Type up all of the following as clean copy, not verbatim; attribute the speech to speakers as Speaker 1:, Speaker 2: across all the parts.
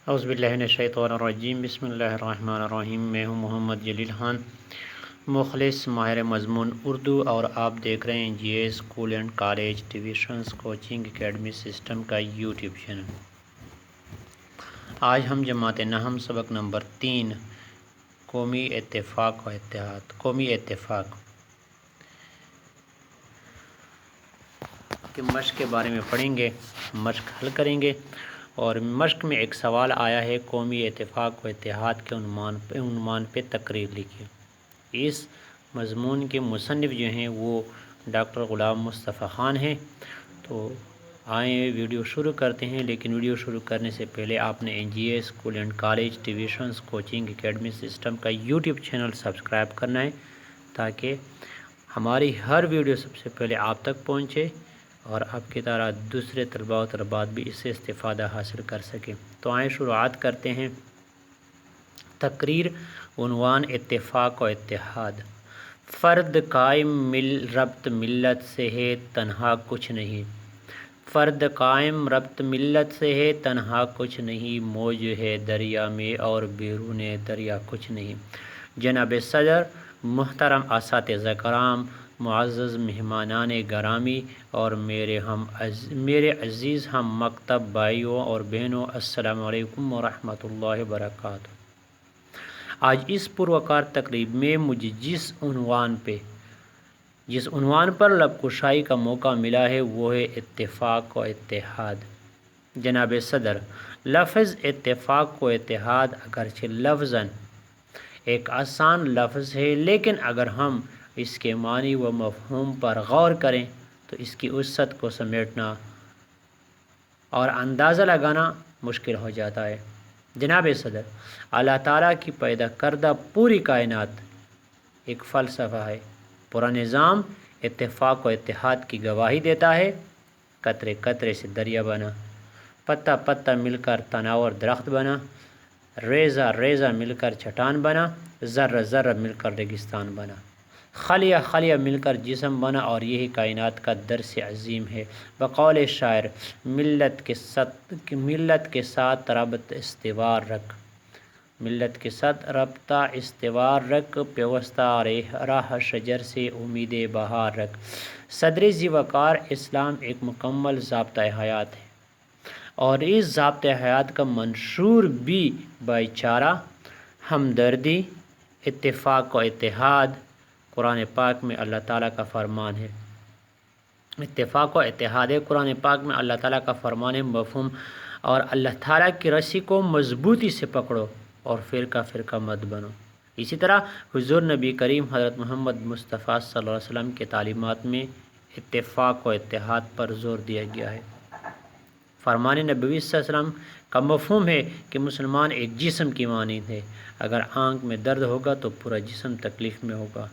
Speaker 1: اعوذ باللہ من الشیطان الرجیم، بسم اللہ الرحمن الرحیم۔ میں ہوں محمد جلیل خان، مخلص ماہر مضمون اردو، اور آپ دیکھ رہے ہیں G S school and college tuitions coaching academy system کا یوٹیوب چینل۔ آج ہم جماعت نحم سبق نمبر 3 قومی اتفاق و اتحاد، قومی اتفاق کے مشق کے بارے میں پڑھیں گے، مشق حل کریں گے۔ اور مشق میں ایک سوال آیا ہے، قومی اتفاق و اتحاد کے عنوان پہ تقریر لکھیں۔ اس مضمون کے مصنف جو ہیں وہ ڈاکٹر غلام مصطفیٰ خان ہیں۔ تو آئیں ویڈیو شروع کرتے ہیں، لیکن ویڈیو شروع کرنے سے پہلے آپ نے G S school and college tuitions coaching academy system کا یوٹیوب چینل سبسکرائب کرنا ہے، تاکہ ہماری ہر ویڈیو سب سے پہلے آپ تک پہنچے اور آپ کی طرح دوسرے طلباء و طلبات بھی اس سے استفادہ حاصل کر سکیں۔ تو آئیں شروعات کرتے ہیں۔ تقریر، عنوان اتفاق و اتحاد۔ فرد قائم ربط ملت سے ہے، تنہا کچھ نہیں۔ فرد قائم ربط ملت سے ہے، تنہا کچھ نہیں۔ موج ہے دریا میں اور بیرون دریا کچھ نہیں۔ جناب صدر، محترم اساتذہ کرام، معزز مہمانان گرامی اور میرے عزیز ہم مکتب بھائیوں اور بہنوں، السلام علیکم ورحمۃ اللہ وبرکاتہ۔ آج اس پروقار تقریب میں مجھے جس عنوان پر لب کشائی کا موقع ملا ہے وہ ہے اتفاق و اتحاد۔ جناب صدر، لفظ اتفاق و اتحاد اگرچہ لفظاً ایک آسان لفظ ہے، لیکن اگر ہم اس کے معنی و مفہوم پر غور کریں تو اس کی وسعت کو سمیٹنا اور اندازہ لگانا مشکل ہو جاتا ہے۔ جناب صدر، اللہ تعالیٰ کی پیدا کردہ پوری کائنات ایک فلسفہ ہے۔ پورا نظام اتفاق و اتحاد کی گواہی دیتا ہے۔ قطرے قطرے سے دریا بنا، پتا پتا مل کر تناور درخت بنا، ریزہ ریزہ مل کر چٹان بنا، ذرہ ذرہ مل کر ریگستان بنا، خلیہ خلیہ مل کر جسم بنا، اور یہی کائنات کا درس عظیم ہے۔ بقول شاعر، ملت کے ساتھ ربط استوار رکھ، ملت کے ساتھ ربطہ استوار رکھ، پیوستہ راہ شجر سے امید بہار رکھ۔ صدر ذی وقار، اسلام ایک مکمل ضابطۂ حیات ہے، اور اس ضابطۂ حیات کا منشور بھی بھائی چارہ، ہمدردی، اتفاق و اتحاد قرآن پاک میں اللہ تعالیٰ کا فرمان ہے۔ اتفاق و اتحاد قرآن پاک میں اللہ تعالیٰ کا فرمان ہے، مفہوم، اور اللہ تعالیٰ کی رسی کو مضبوطی سے پکڑو اور فرقہ فرقہ مت بنو۔ اسی طرح حضور نبی کریم حضرت محمد مصطفیٰ صلی اللہ علیہ وسلم کے تعلیمات میں اتفاق و اتحاد پر زور دیا گیا ہے۔ فرمان نبوی صلی اللہ علیہ وسلم کا مفہوم ہے کہ مسلمان ایک جسم کی مانند ہے، اگر آنکھ میں درد ہوگا تو پورا جسم تکلیف میں ہوگا۔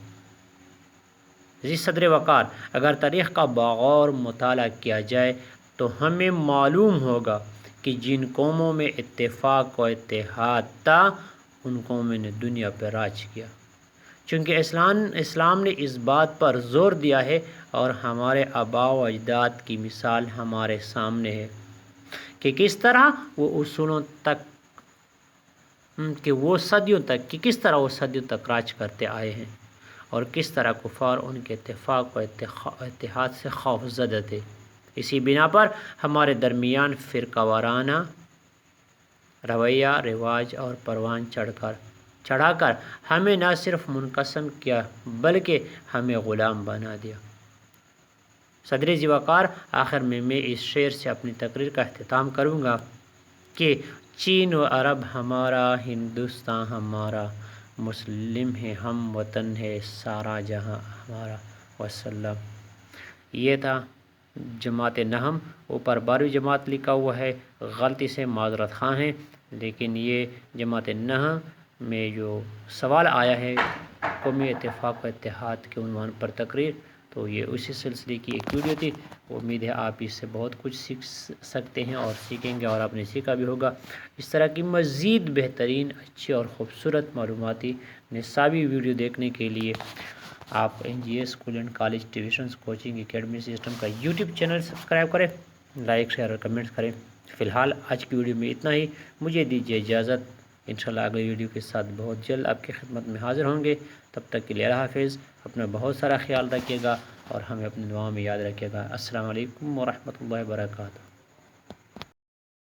Speaker 1: جی صدر وقار، اگر تاریخ کا بغور مطالعہ کیا جائے تو ہمیں معلوم ہوگا کہ جن قوموں میں اتفاق و اتحاد تھا ان قوموں نے دنیا پر راج کیا، چونکہ اسلام نے اس بات پر زور دیا ہے، اور ہمارے آباء و اجداد کی مثال ہمارے سامنے ہے کہ کس طرح وہ صدیوں تک راج کرتے آئے ہیں، اور کس طرح کفار ان کے اتفاق و اتحاد سے خوف زدہ تھے۔ اسی بنا پر ہمارے درمیان فرقہ وارانہ رویہ، رواج اور پروان چڑھا کر ہمیں نہ صرف منقسم کیا بلکہ ہمیں غلام بنا دیا۔ صدر ذی وقار، آخر میں اس شعر سے اپنی تقریر کا اختتام کروں گا کہ چین و عرب ہمارا، ہندوستان ہمارا، مسلم ہے ہم، وطن ہے سارا جہاں ہمارا، وسلم۔ یہ تھا جماعت نحم، اوپر 12ویں جماعت لکھا ہوا ہے، غلطی سے معذرت خواہ ہیں، لیکن یہ جماعت نحم میں جو سوال آیا ہے قومی اتفاق و اتحاد کے عنوان پر تقریر، تو یہ اسی سلسلے کی ایک ویڈیو تھی۔ امید ہے آپ اس سے بہت کچھ سیکھ سکتے ہیں اور سیکھیں گے، اور آپ نے سیکھا بھی ہوگا۔ اس طرح کی مزید بہترین، اچھی اور خوبصورت معلوماتی نصابی ویڈیو دیکھنے کے لیے آپ G S school and college tuitions coaching academy system کا یوٹیوب چینل سبسکرائب کریں، لائک شیئر اور کمنٹس کریں۔ فی الحال آج کی ویڈیو میں اتنا ہی، مجھے دیجیے اجازت، انشاءاللہ اگلی ویڈیو کے ساتھ بہت جلد آپ کی خدمت میں حاضر ہوں گے۔ تب تک کے لیے اللہ حافظ، اپنا بہت سارا خیال رکھیے گا اور ہمیں اپنی دعاؤں میں یاد رکھیے گا۔ السلام علیکم ورحمۃ اللہ وبرکاتہ۔